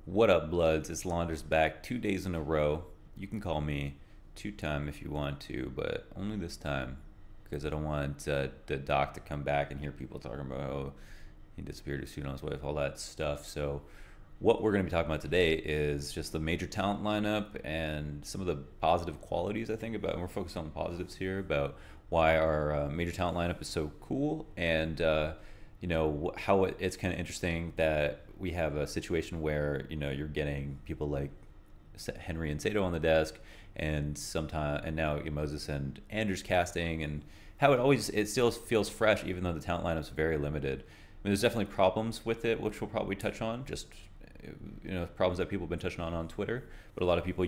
What up, Bloods? It's Launders back 2 days in a row. You can call me two-time if you want to, but only this time because I don't want the doc to come back and hear people talking about how he disappeared his suit on his wife, all that stuff. So, what we're going to be talking about today is just the major talent lineup and some of the positive qualities I think about. And we're focused on the positives here about why our major talent lineup is so cool and how it's kind of interesting that we have a situation where you're getting people like Henry and Sato on the desk, and now Moses and Andrews casting, and how it still feels fresh even though the talent lineup's very limited. I mean, there's definitely problems with it, which we'll probably touch on. Just problems that people have been touching on Twitter, but a lot of people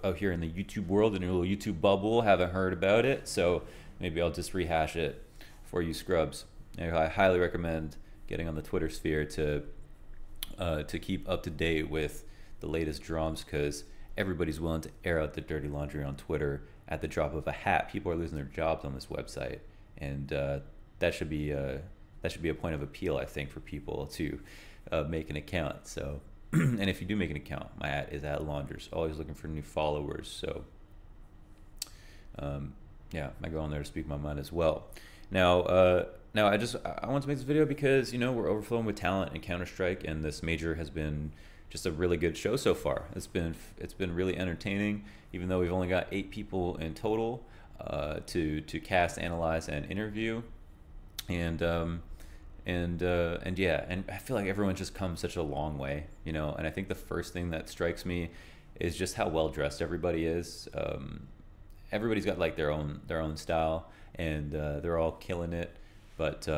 out here in the YouTube world, in your little YouTube bubble, haven't heard about it. So maybe I'll just rehash it for you scrubs. I highly recommend getting on the Twitter sphere to keep up to date with the latest drums, because everybody's willing to air out the dirty laundry on Twitter at the drop of a hat. People are losing their jobs on this website, and that should be a point of appeal, I think, for people to make an account. So, and if you do make an account, my at is at Launders. Always looking for new followers. So, yeah, I go on there to speak my mind as well. Now, I want to make this video because we're overflowing with talent in Counter-Strike, and this major has been just a really good show so far. It's been really entertaining, even though we've only got 8 people in total to cast, analyze, and interview, and yeah, and I feel like everyone's just come such a long way, and I think the first thing that strikes me is just how well dressed everybody is. Everybody's got like their own style, and they're all killing it. But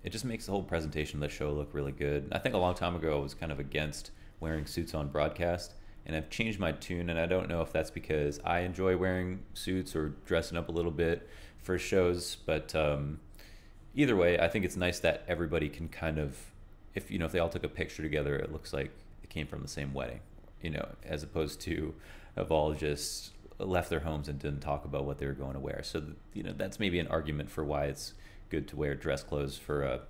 it just makes the whole presentation of the show look really good. I think a long time ago I was kind of against wearing suits on broadcast, and I've changed my tune, and I don't know if that's because I enjoy wearing suits or dressing up a little bit for shows, but either way, I think it's nice that everybody can kind of, if they all took a picture together, it looks like it came from the same wedding, as opposed to have all just left their homes and didn't talk about what they were going to wear. So that's maybe an argument for why it's good to wear dress clothes for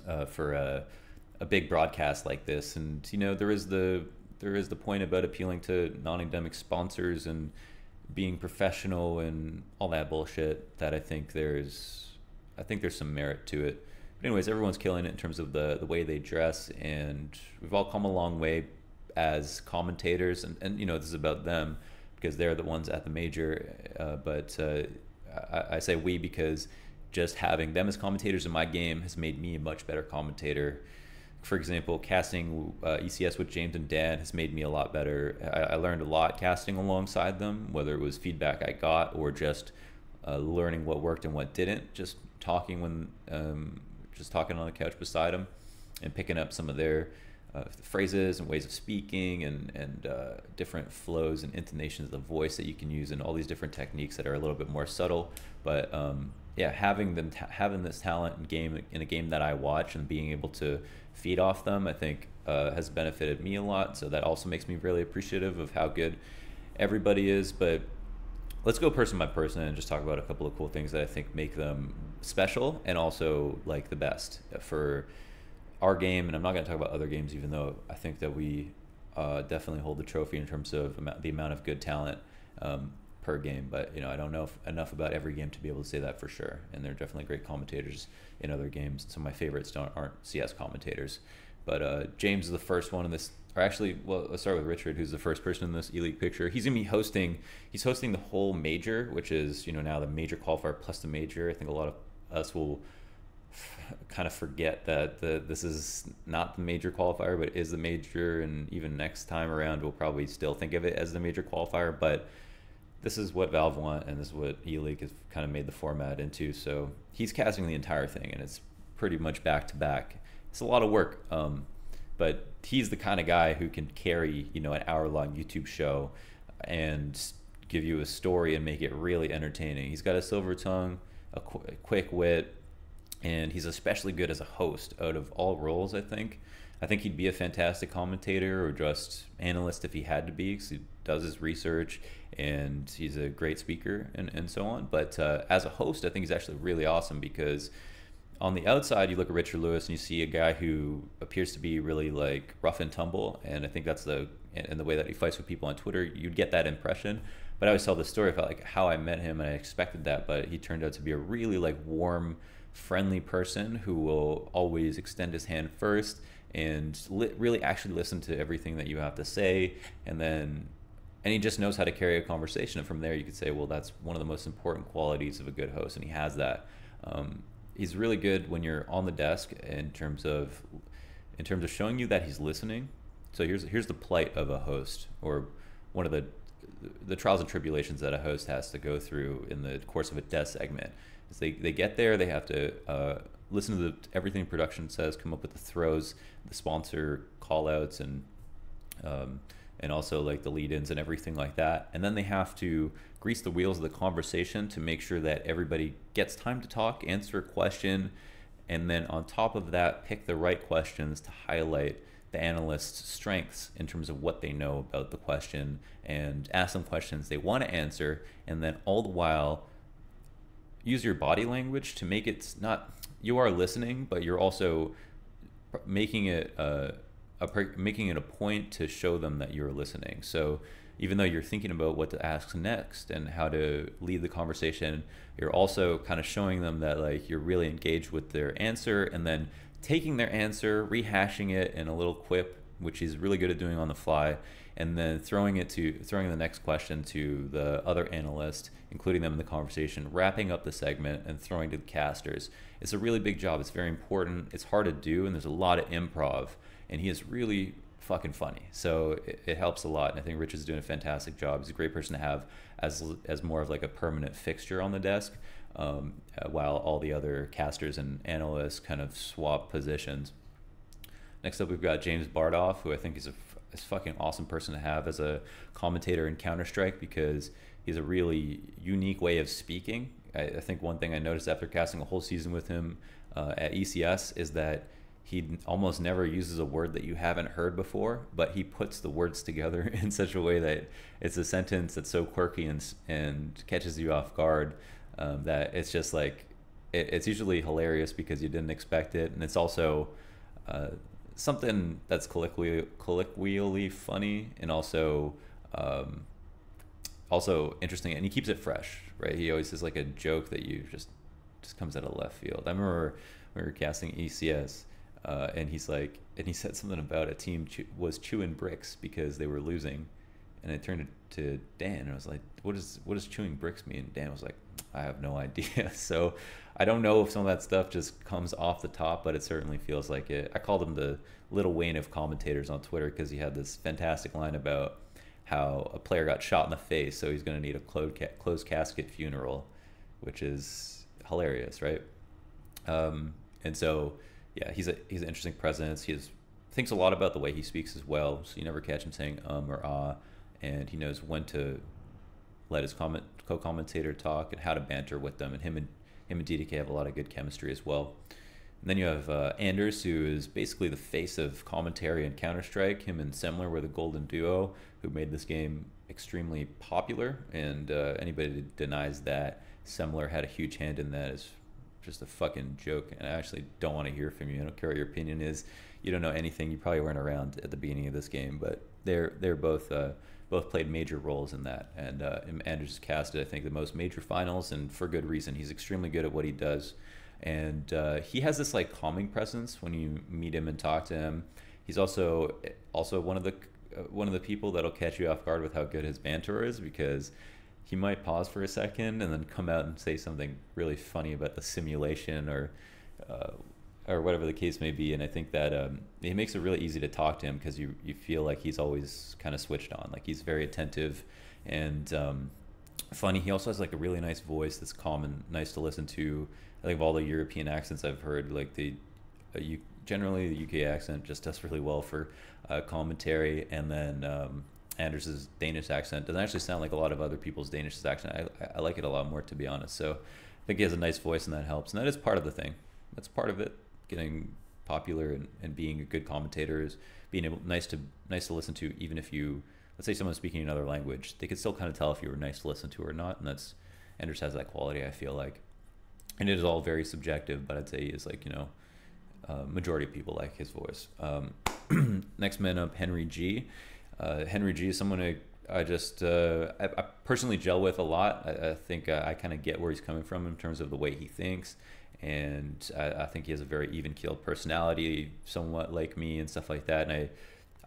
a big broadcast like this. And there is the point about appealing to non-endemic sponsors and being professional and all that bullshit that I think there's some merit to it. But anyways, everyone's killing it in terms of the way they dress, and we've all come a long way as commentators, and this is about them because they're the ones at the major, but I say we because just having them as commentators in my game has made me a much better commentator. For example, casting ECS with James and Dan has made me a lot better. I learned a lot casting alongside them, whether it was feedback I got or just learning what worked and what didn't. Just talking on the couch beside them and picking up some of their phrases and ways of speaking and different flows and intonations of the voice that you can use, and all these different techniques that are a little bit more subtle. But yeah, having this talent in a game that I watch and being able to feed off them, I think has benefited me a lot. So that also makes me really appreciative of how good everybody is. But let's go person by person and just talk about a couple of cool things that I think make them special and also like the best for our game. And I'm not going to talk about other games, even though I think that we definitely hold the trophy in terms of the amount of good talent per game. But I don't know enough about every game to be able to say that for sure. And they're definitely great commentators in other games. Some of my favorites aren't CS commentators. But James is the first one in this. Or actually, well, let's start with Richard, who's the first person in this ELEAGUE picture. He's gonna be hosting. He's hosting the whole major, which is now the major qualifier plus the major. I think a lot of us will kind of forget that this is not the major qualifier, but is the major, and even next time around we'll probably still think of it as the major qualifier. But this is what Valve want, and this is what ELEAGUE has kind of made the format into. So he's casting the entire thing, and it's pretty much back to back. It's a lot of work, but he's the kind of guy who can carry an hour-long YouTube show and give you a story and make it really entertaining. He's got a silver tongue, a quick wit, and he's especially good as a host out of all roles. I think he'd be a fantastic commentator or just analyst if he had to be, because he does his research and he's a great speaker and so on. But as a host, I think he's actually really awesome because on the outside, you look at Richard Lewis and you see a guy who appears to be really like rough and tumble, and I think that's the in the way that he fights with people on Twitter, you'd get that impression. But I always tell the story about like how I met him, and I expected that, but he turned out to be a really like warm, friendly person who will always extend his hand first and really actually listen to everything that you have to say, and he just knows how to carry a conversation. And from there, you could say, well, that's one of the most important qualities of a good host, and he has that. He's really good when you're on the desk in terms of showing you that he's listening. So here's the plight of a host, or one of the trials and tribulations that a host has to go through in the course of a desk segment. Is they get there, they have to listen to everything production says, come up with the throws, the sponsor call outs, and also like the lead-ins and everything like that. And then they have to grease the wheels of the conversation to make sure that everybody gets time to talk, answer a question, and then on top of that, pick the right questions to highlight the analyst's strengths in terms of what they know about the question, and ask them questions they want to answer, and then all the while use your body language to make it not you are listening, but you're also making it making it a point to show them that you're listening. So even though you're thinking about what to ask next and how to lead the conversation, you're also kind of showing them that like you're really engaged with their answer, and then taking their answer, rehashing it in a little quip, which he's really good at doing on the fly, and then throwing the next question to the other analyst, including them in the conversation, wrapping up the segment and throwing to the casters. It's a really big job. It's very important. It's hard to do, and there's a lot of improv, and he is really fucking funny. So it helps a lot, and I think Rich is doing a fantastic job. He's a great person to have as more of like a permanent fixture on the desk, while all the other casters and analysts kind of swap positions. Next up, we've got James Bardoff, who I think is a fucking awesome person to have as a commentator in Counter-Strike, because he's a really unique way of speaking. I think one thing I noticed after casting a whole season with him at ECS is that he almost never uses a word that you haven't heard before, but he puts the words together in such a way that it's a sentence that's so quirky and catches you off guard, that it's just like, it's usually hilarious because you didn't expect it, and it's also something that's colloquially funny, and also interesting, and he keeps it fresh, right? He always has like a joke that you just comes out of left field. I remember we were casting ECS, and he said something about a team was chewing bricks because they were losing, and I turned to Dan and I was like, what does chewing bricks mean? And Dan was like, I have no idea. So I don't know if some of that stuff just comes off the top, but it certainly feels like it. I called him the Little Wayne of commentators on Twitter because he had this fantastic line about how a player got shot in the face, so he's going to need a closed casket funeral, which is hilarious, right? And so, yeah, he's an interesting presence. He thinks a lot about the way he speaks as well, so you never catch him saying or ah, and he knows when to let his co-commentator talk and how to banter with them. And him and DDK have a lot of good chemistry as well. And then you have Anders, who is basically the face of commentary in Counter-Strike. Him and Semler were the golden duo who made this game extremely popular, and anybody that denies that Semler had a huge hand in that is just a fucking joke, and I actually don't want to hear from you. I don't care what your opinion is. You don't know anything. You probably weren't around at the beginning of this game, but they're both played major roles in that. And Anders casted, I think, the most major finals, and for good reason. He's extremely good at what he does, and he has this like calming presence when you meet him and talk to him. He's also one of the people that'll catch you off guard with how good his banter is, because he might pause for a second and then come out and say something really funny about the simulation or whatever the case may be. And I think that it makes it really easy to talk to him because you feel like he's always kind of switched on. Like he's very attentive and funny. He also has like a really nice voice that's calm and nice to listen to. I think of all the European accents I've heard, like generally the UK accent just does really well for commentary, and then Anders' Danish accent doesn't actually sound like a lot of other people's Danish accent. I like it a lot more, to be honest. So I think he has a nice voice, and that helps. And that is part of the thing. That's part of it. Getting popular and being a good commentator is being able nice to listen to, even if you, let's say someone's speaking another language, they could still kind of tell if you were nice to listen to or not. And Anders has that quality, I feel like. and it is all very subjective, but I'd say he is like, majority of people like his voice. Next man up, Henry G. Henry G is someone I personally gel with a lot. I think I kind of get where he's coming from in terms of the way he thinks, and I think he has a very even-keeled personality, somewhat like me and stuff like that. And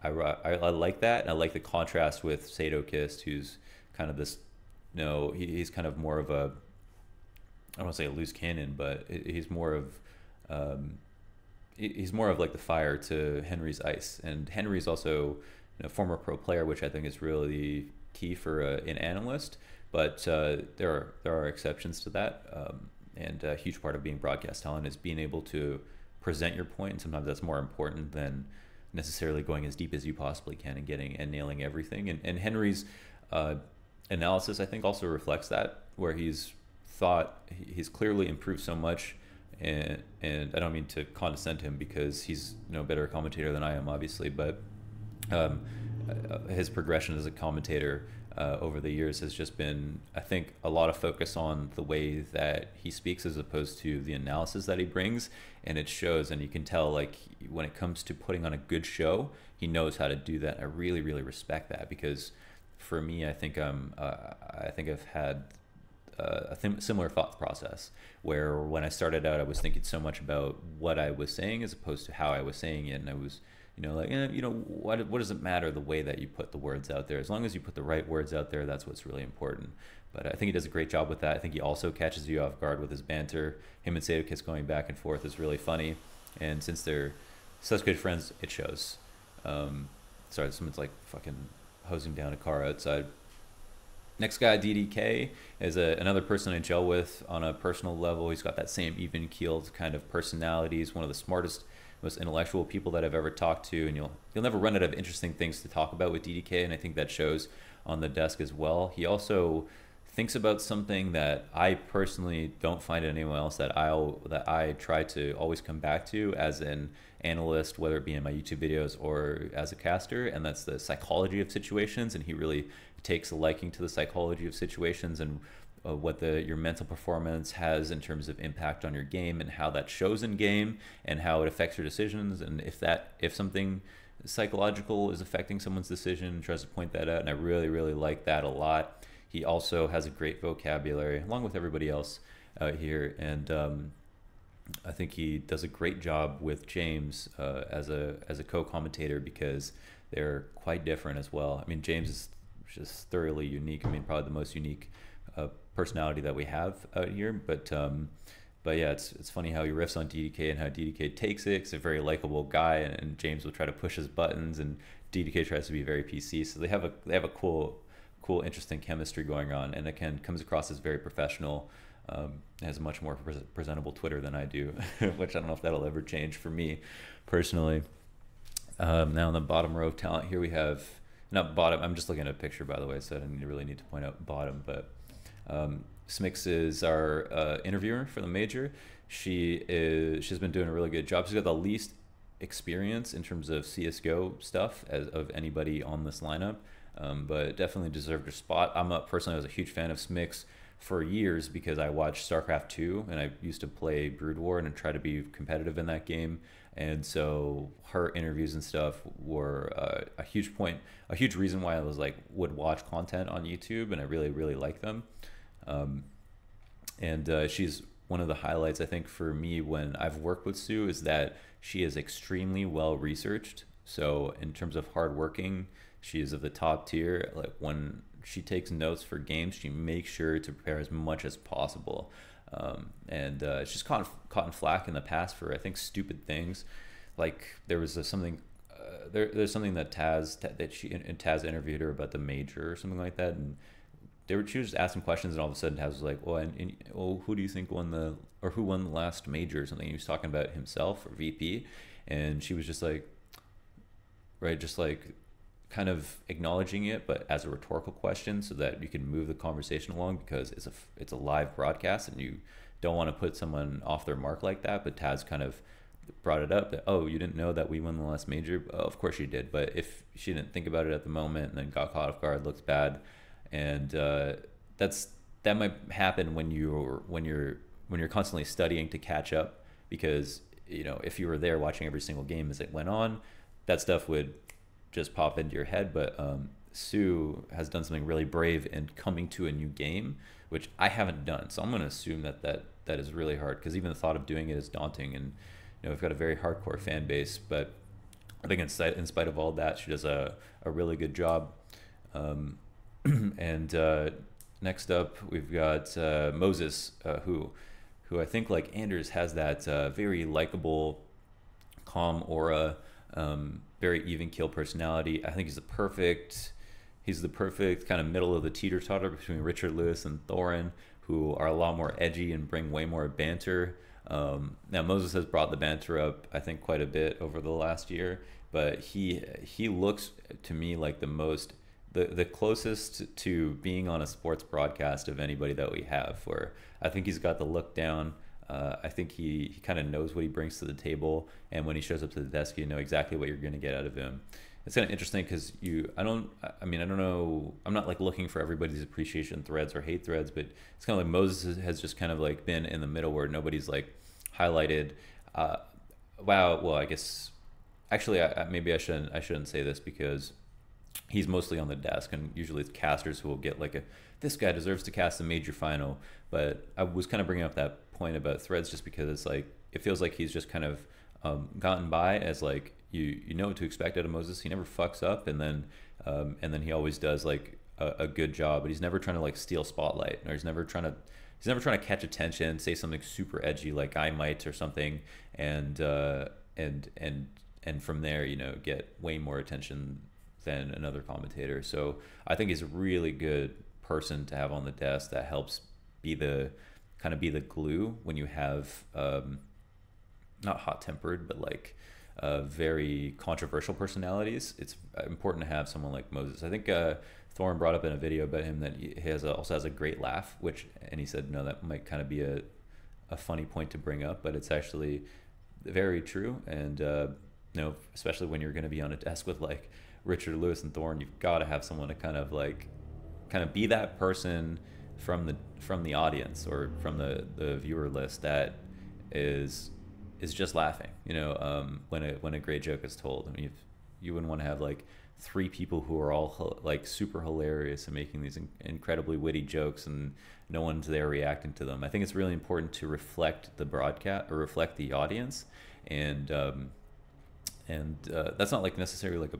I like that, and I like the contrast with Sadokist, who's kind of this, he's kind of more of a, I don't want to say a loose cannon, but he's more of he's more of like the fire to Henry's ice. And Henry's also a former pro player, which I think is really key for an analyst. But there are exceptions to that, and a huge part of being broadcast talent is being able to present your point. And sometimes that's more important than necessarily going as deep as you possibly can and getting and nailing everything. And Henry's analysis, I think, also reflects that, where he's clearly improved so much. And I don't mean to condescend him, because he's no better commentator than I am, obviously, but his progression as a commentator over the years has just been, I think, a lot of focus on the way that he speaks as opposed to the analysis that he brings, and it shows. And you can tell, like, when it comes to putting on a good show, he knows how to do that. I really, really respect that, because for me, I think I've had similar thought process, where when I started out, I was thinking so much about what I was saying as opposed to how I was saying it, and I was, what does it matter the way that you put the words out there? As long as you put the right words out there, that's what's really important. But I think he does a great job with that. I think he also catches you off guard with his banter. Him and Sadokist going back and forth is really funny, and since they're such good friends, it shows. Sorry, someone's like fucking hosing down a car outside. Next guy, DDK, is another person I gel with on a personal level. He's got that same even-keeled kind of personality. He's one of the smartest, most intellectual people that I've ever talked to, and you'll never run out of interesting things to talk about with DDK, and I think that shows on the desk as well. He also thinks about something that I personally don't find anyone else, that I try to always come back to as an analyst, whether it be in my YouTube videos or as a caster, and that's the psychology of situations. And he really takes a liking to the psychology of situations, and what your mental performance has in terms of impact on your game, and how that shows in game, and how it affects your decisions, and if something psychological is affecting someone's decision, tries to point that out. And I really, really like that a lot. He also has a great vocabulary, along with everybody else out here, and I think he does a great job with James as a co-commentator, because they're quite different as well. I mean, James is just thoroughly unique. I mean, probably the most unique personality that we have out here. But yeah, it's funny how he riffs on DDK and how DDK takes it. He's a very likable guy, and James will try to push his buttons, and DDK tries to be very PC. So they have a cool, interesting chemistry going on, and again, comes across as very professional. Has a much more presentable Twitter than I do, which I don't know if that'll ever change for me personally. Now on the bottom row of talent here, we have, not bottom, I'm just looking at a picture, by the way, so I didn't really need to point out bottom, but Smix is our interviewer for the major. She's been doing a really good job. She's got the least experience in terms of CSGO stuff of anybody on this lineup, but definitely deserved her spot. Personally, I was a huge fan of Smix for years, because I watched StarCraft 2, and I used to play Brood War and try to be competitive in that game. And so her interviews and stuff were a huge reason why I would watch content on YouTube, and I really, really like them. She's one of the highlights, I think, for me when I've worked with Sue, is that she is extremely well researched. So in terms of hard working, she is of the top tier. Like, when she takes notes for games, she makes sure to prepare as much as possible. She's caught flack in the past for, I think, stupid things. Like, there was something there's something that Taz interviewed her about the major or something like that, and she was just asking questions, and all of a sudden Taz was like, who do you think who won the last major or something? He was talking about himself or VP, and she was just like, kind of acknowledging it, but as a rhetorical question, so that you can move the conversation along, because it's a live broadcast, and you don't want to put someone off their mark like that. But Taz kind of brought it up that, you didn't know that we won the last major? Of course she did, but if she didn't think about it at the moment and then got caught off guard, looks bad. And that might happen when you're when you're constantly studying to catch up, because if you were there watching every single game as it went on, that stuff would just pop into your head. But Sue has done something really brave in coming to a new game, which I haven't done. So I'm going to assume that is really hard, because even the thought of doing it is daunting. And we've got a very hardcore fan base, but I think in spite of all that, she does a really good job. And next up, we've got Moses, who I think, like Anders, has that very likable, calm aura, very even keel personality. I think he's the perfect kind of middle of the teeter-totter between Richard Lewis and Thorin, who are a lot more edgy and bring way more banter. Now Moses has brought the banter up, I think, quite a bit over the last year, but he looks to me like the closest to being on a sports broadcast of anybody that we have, where I think he's got the look down. I think he kind of knows what he brings to the table, and when he shows up to the desk, you know exactly what you're going to get out of him. It's kind of interesting because I don't know, I'm not like looking for everybody's appreciation threads or hate threads, but it's kind of like Moses has just kind of like been in the middle where nobody's like highlighted, wow, well, I guess, actually, maybe I shouldn't say this, because he's mostly on the desk, and usually it's casters who will get like this guy deserves to cast a major final. But I was kind of bringing up that point about threads just because it's like, it feels like he's just kind of gotten by as like, you know what to expect out of Moses. He never fucks up, and then he always does like a good job, but he's never trying to like steal spotlight, or he's never trying to catch attention, say something super edgy like I might or something, and from there, get way more attention than another commentator. So I think he's a really good person to have on the desk that helps be the glue when you have not hot-tempered, but like very controversial personalities. It's important to have someone like Moses. I think Thorin brought up in a video about him that he also has a great laugh, and he said, no, that might kind of be a funny point to bring up, but it's actually very true. And especially when you're going to be on a desk with like Richard Lewis and Thorin, you've got to have someone to kind of be that person from the audience or from the viewer list that is just laughing, when a great joke is told. I mean, you wouldn't want to have like three people who are all like super hilarious and making these incredibly witty jokes and no one's there reacting to them. I think it's really important to reflect the broadcast or reflect the audience, and that's not like necessarily like a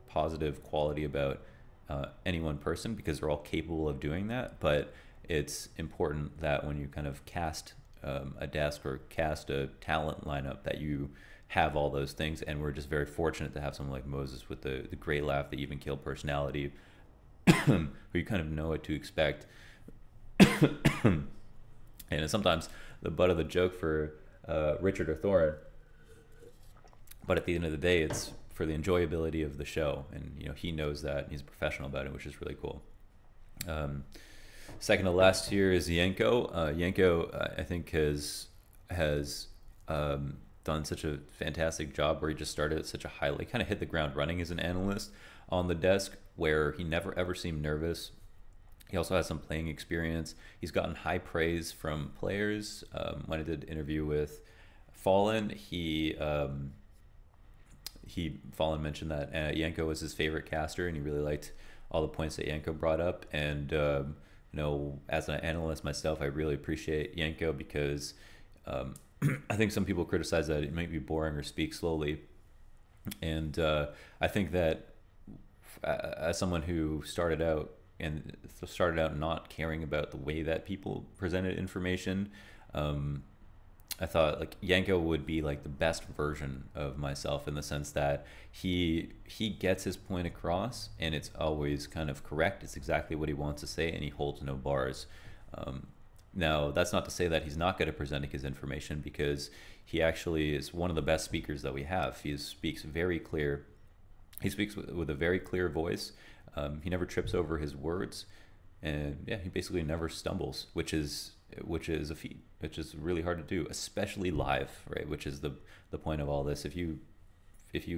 positive quality about any one person, because they're all capable of doing that. But it's important that when you kind of cast a desk or cast a talent lineup, that you have all those things. And we're just very fortunate to have someone like Moses with the great laugh, the even keel personality, who you kind of know what to expect. And it's sometimes the butt of the joke for Richard or Thorin, but at the end of the day, it's for the enjoyability of the show, and he knows that, and he's a professional about it, which is really cool. Second to last here is Yanko. Yanko, I think, has done such a fantastic job, where he just started at such a high, kind of hit the ground running as an analyst on the desk, where he never ever seemed nervous. He also has some playing experience. He's gotten high praise from players. When I did an interview with Fallen, Fallen mentioned that Yanko was his favorite caster, and he really liked all the points that Yanko brought up. And as an analyst myself, I really appreciate Yanko, because I think some people criticize that it might be boring or speak slowly, and I think that as someone who started out not caring about the way that people presented information, I thought like Yanko would be like the best version of myself, in the sense that he gets his point across, and it's always kind of correct. It's exactly what he wants to say, and he holds no bars. Now, that's not to say that he's not good at presenting his information, because he actually is one of the best speakers that we have. He speaks very clear. He speaks with a very clear voice. He never trips over his words, and yeah, he basically never stumbles, which is a feat, which is really hard to do, especially live, right? Which is the point of all this. If you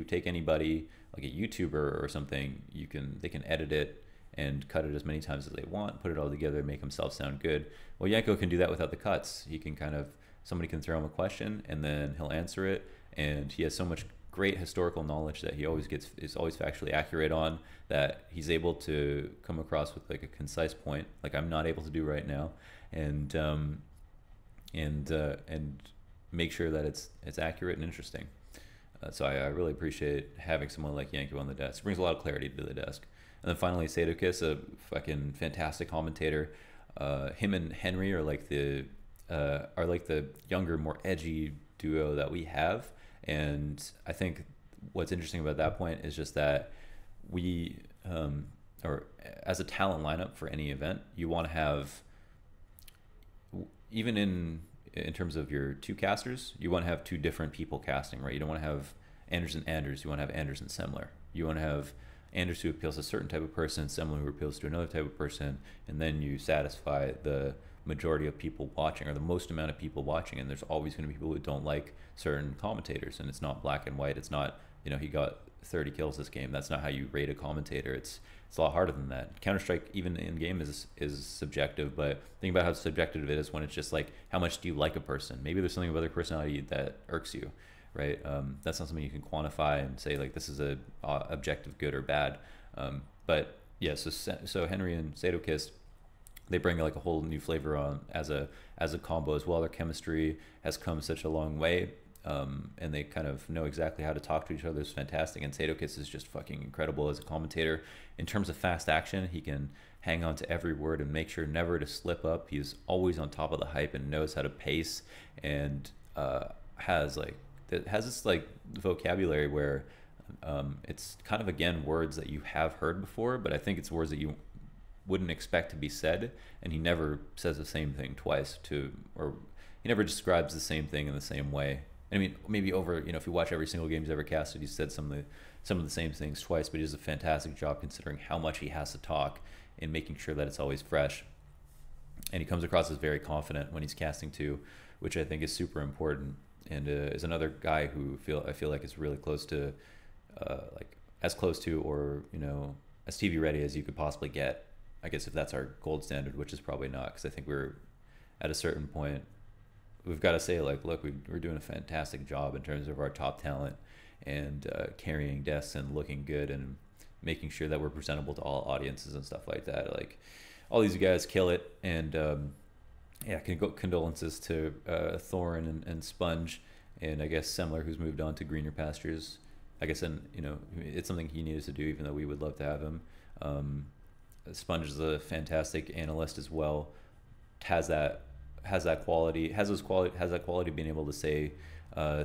take anybody like a YouTuber or something, they can edit it and cut it as many times as they want, put it all together, make himself sound good. Well, Yanko can do that without the cuts. He can kind of, somebody can throw him a question and then he'll answer it, and he has so much great historical knowledge that he always is always factually accurate on, that he's able to come across with like a concise point, like I'm not able to do right now, and make sure that it's accurate and interesting. So I really appreciate having someone like Yanko on the desk. It brings a lot of clarity to the desk. And then finally, Sadokis, a fucking fantastic commentator. Him and Henry are like the younger, more edgy duo that we have. And I think what's interesting about that point is just that we, or as a talent lineup for any event, you want to have, even in terms of your two casters, you want to have two different people casting, right? You don't want to have Anders and Anders. You want to have Anders and Semler. You want to have Anders who appeals to a certain type of person, Semler who appeals to another type of person, and then you satisfy the majority of people watching, or the most amount of people watching. And there's always going to be people who don't like certain commentators, and it's not black and white. It's not, you know, he got 30 kills this game. That's not how you rate a commentator. It's a lot harder than that. Counter-Strike, even in game, is subjective, but think about how subjective it is when it's just like, how much do you like a person? Maybe there's something about their personality that irks you, right? That's not something you can quantify and say like this is a objective good or bad. But yeah, so Henry and Sadokist, they bring like a whole new flavor on as a combo as well. Their chemistry has come such a long way. And they kind of know exactly how to talk to each other. It's fantastic. And Sadokis is just fucking incredible as a commentator. In terms of fast action, he can hang on to every word and make sure never to slip up. He's always on top of the hype and knows how to pace, and has this like vocabulary where it's kind of, again, words that you have heard before, but I think it's words that you wouldn't expect to be said, and he never says the same thing twice, or he never describes the same thing in the same way. I mean, maybe over, you know, if you watch every single game he's ever casted, he's said some of the same things twice, but he does a fantastic job considering how much he has to talk and making sure that it's always fresh. And he comes across as very confident when he's casting too, which I think is super important. And is another guy who I feel like is really close to, like as close to, or, you know, as TV ready as you could possibly get. I guess if that's our gold standard, which is probably not, because I think we're at a certain point, we've got to say like, look, we're doing a fantastic job in terms of our top talent, and carrying desks and looking good and making sure that we're presentable to all audiences and stuff like that. Like, all these guys kill it. And yeah, condolences to Thorin and Sponge, and I guess Semler, who's moved on to greener pastures. I guess, and you know, it's something he needed to do, even though we would love to have him. Sponge is a fantastic analyst as well. Has that quality of being able to say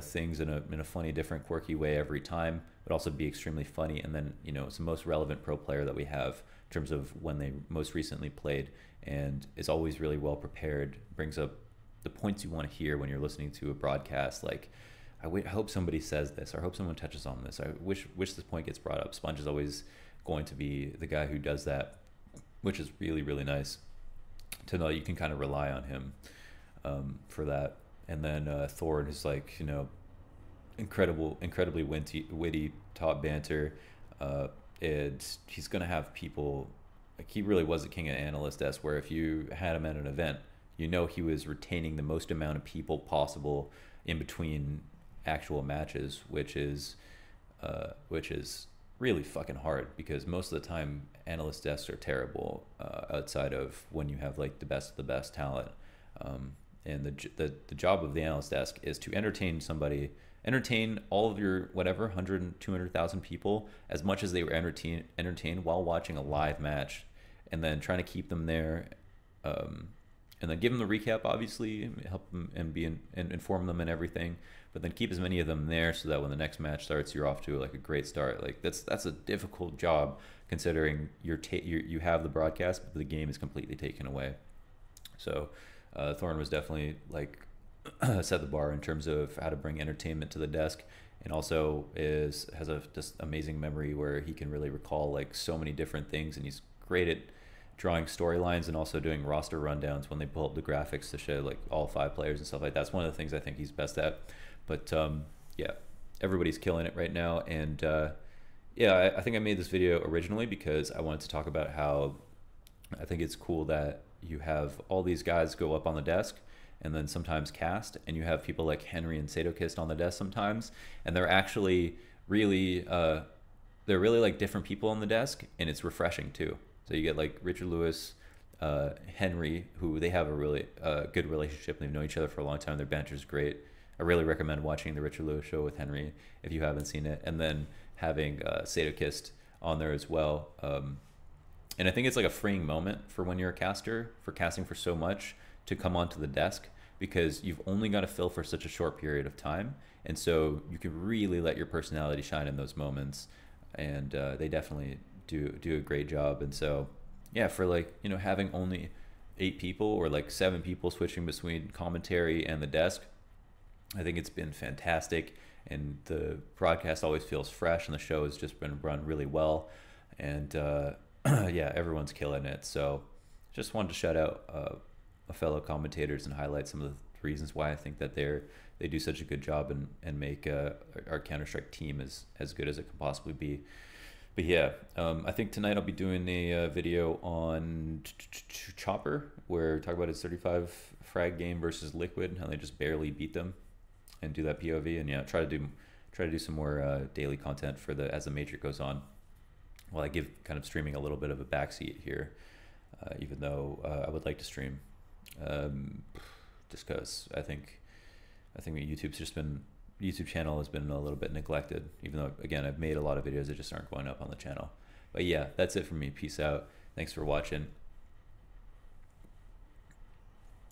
things in a funny, different, quirky way every time, but also be extremely funny. And then, you know, it's the most relevant pro player that we have in terms of when they most recently played, and is always really well prepared, brings up the points you want to hear when you're listening to a broadcast. Like, I hope somebody says this, or I hope someone touches on this. I wish this point gets brought up. Sponge is always going to be the guy who does that, which is really, really nice to know you can kind of rely on him for that. And then Thorin is like, you know, incredibly witty top banter. And he's going to have people, like, he really was a king of analyst desk, where if you had him at an event, you know, he was retaining the most amount of people possible in between actual matches, which is really fucking hard, because most of the time analyst desks are terrible outside of when you have like the best of the best talent. And the job of the analyst desk is to entertain all of your whatever 100, 200,000 people as much as they were entertained while watching a live match, and then trying to keep them there, and then give them the recap, obviously, help them and inform them and everything, but then keep as many of them there so that when the next match starts, you're off to like a great start. Like, that's a difficult job, considering you have the broadcast, but the game is completely taken away. So Thorne was definitely like set the bar in terms of how to bring entertainment to the desk, and also has a just amazing memory where he can really recall like so many different things, and he's great at drawing storylines and also doing roster rundowns when they pull up the graphics to show like all 5 players and stuff like that. That's one of the things I think he's best at. But yeah, everybody's killing it right now, and Yeah, I think I made this video originally because I wanted to talk about how I think it's cool that you have all these guys go up on the desk and then sometimes cast, and you have people like Henry and Sadokist on the desk sometimes, and they're actually really they're really like different people on the desk, and it's refreshing too. So you get like Richard Lewis, Henry, who they have a really good relationship. They've known each other for a long time. Their banter's great. I really recommend watching the Richard Lewis show with Henry if you haven't seen it, and then having Sadokist on there as well. And I think it's like a freeing moment for when you're a caster, for casting for so much, to come onto the desk, because you've only got to fill for such a short period of time, and so you can really let your personality shine in those moments. And they definitely do a great job. And so yeah, for like, you know, having only 8 people or like 7 people switching between commentary and the desk, I think it's been fantastic, and the broadcast always feels fresh, and the show has just been run really well. And yeah, everyone's killing it. So just wanted to shout out fellow commentators and highlight some of the reasons why I think that they do such a good job, and make our Counter-Strike team as good as it can possibly be. But yeah, I think tonight I'll be doing a video on Chopper, where talk about his 35 frag game versus Liquid, and how they just barely beat them, and do that POV. And yeah, try to do some more daily content for the as the major goes on. Well, I give kind of streaming a little bit of a backseat here, even though I would like to stream, just because I think YouTube channel has been a little bit neglected, even though again I've made a lot of videos that just aren't going up on the channel. But yeah, that's it for me. Peace out. Thanks for watching.